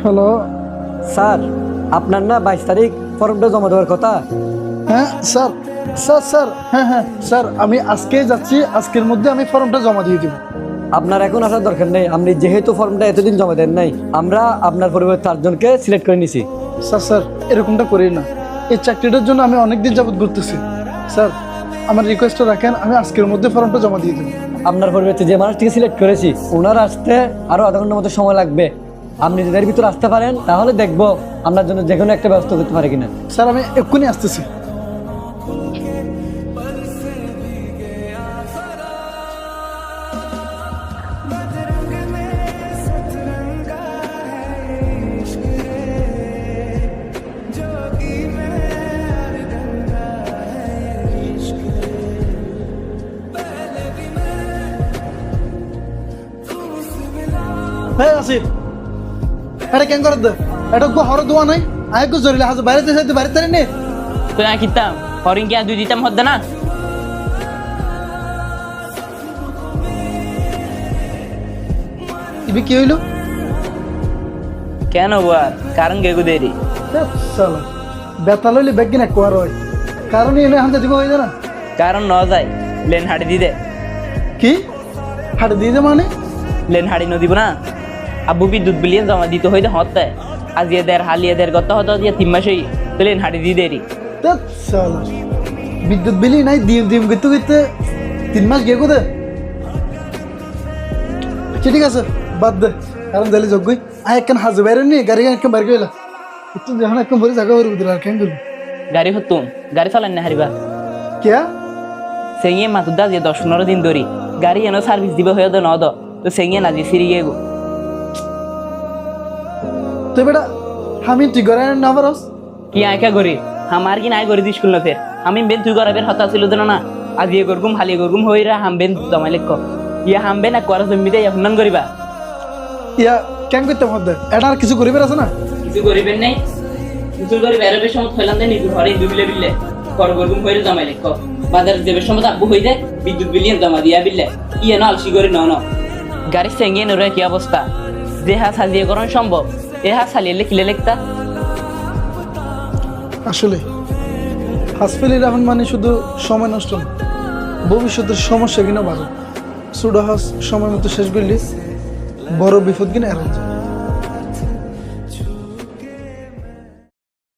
Hello. Sir, আপনার না 22 তারিখ ফর্মটা জমা দেওয়ার কথা। হ্যাঁ স্যার, স্যার, হ্যাঁ হ্যাঁ স্যার, আমি আজকেই যাচ্ছি, আজকের মধ্যে আমি ফর্মটা জমা দিয়ে দিব। আপনার এখন আসার দরকার নেই, আপনি যেহেতু ফর্মটা এতদিন জমা দেন নাই, আমরা আপনার পরিবর্তে 4 জনকে সিলেক্ট করে নিছি। স্যার এরকমটা করি না, এই চাকরিটার জন্য আমি অনেক দিন যাবত ঘুরতেছি। স্যার, আমার রিকোয়েস্টটা রাখেন, আমি আজকের মধ্যে ফর্মটা জমা দিয়ে দেবো। আপনার পরিবর্তে যে মানুষটিকে সিলেক্ট করেছি ওনার আসতে আরো আধা ঘন্টার মতো সময় লাগবে। আপনি যদি এর ভিতরে আসতে পারেন তাহলে দেখবো আপনার জন্য যে কোনো একটা ব্যবস্থা করতে পারে কিনা। স্যার, আমি এক্ষুনি আসতেছি। হ্যাঁ আসিফ, এটা কেন করে দে, এটা গো হর দোয়া নাই, আয় গো জরিলে হাজ বাইরে দেশে বাইরে তারি নে। তো না কিতাম হরিং কি দুই দিতাম হদ্দা না। ইবি কি হইলো? কেন আর কারণ গেগু দেরি সালা বেতা লইলে বেগিন এক কোয়ার হয়, কারণ এনে হাতে দিব হয়ে যায় না। কারণ ন যায় লেন হাড়ি দি দে। কি হাটে দিয়ে দে মানে? লেন হাড়ি ন দিব না, আব্বু বিদ্যুৎ বিলিয়ে জমা দিতে হইতে হতে আজ এদের হালি এদের গত হতো দিয়ে 3 মাসেই তো লেন হাড়ি দি দেরি। ধ্যাৎ সালা, বিদ্যুৎ বিলি নাই ডিম ডিম করতে করতে 3 মাস গিয়ে কোথায়? ঠিক আছে বাদ দে, কারণ দিলে যোগ্যই আয় একখান হাজু বাইরে নিয়ে গাড়ি একখান বাইরে গেলা একটু যখন একখান বলে জায়গা করে দিল আর কেন করবি? গাড়ি হতুম গাড়ি চালান না হারিবা কেয়া সেঙিয়ে মাতুদা যে 10-15 দিন ধরি গাড়ি এনে সার্ভিস দিবে হয়ে ন দ তো সেঙিয়ে না যে সিরি গেগু তুই বেটা আমি তুই ঘরে না পারস? কি আয়কা করি আমার কি নাই করে দিস স্কুল ফের আমি বেন তুই গরাবের হতা ছিল দেন না আজ ইয়ে করগুম হালি করগুম হইরা হাম বেন জমাই লেখ ইয়া হাম বেন এক করা জমিতে আপনান করিবা ইয়া কেন করতে মধ্যে এটা আর কিছু করিবার আছে না? কিছু করিবেন নাই কিছু করি বেরোবের সময় ফেলান দেন একটু ঘরে দুবিলে বিলে কর করগুম হইরা জমাই লেখ বাজার দেবের সময় আব্বু হই যায় বিদ্যুৎ বিলিয়ে জমা দিয়া বিলে কি এনো আলসি করে ন গাড়ি সেঙিয়ে নরে কি অবস্থা যে হাত সাজিয়ে করণ সম্ভব এ হাত সালিয়ে কিলে লেখতা আসলে হাসপাতালে রাখুন মানে শুধু সময় নষ্ট না, ভবিষ্যতের সমস্যা কিনা বাড়ে। ছোট হাস সময় মতো শেষ করলে বড় বিপদ কিনা এড়ানো যায়।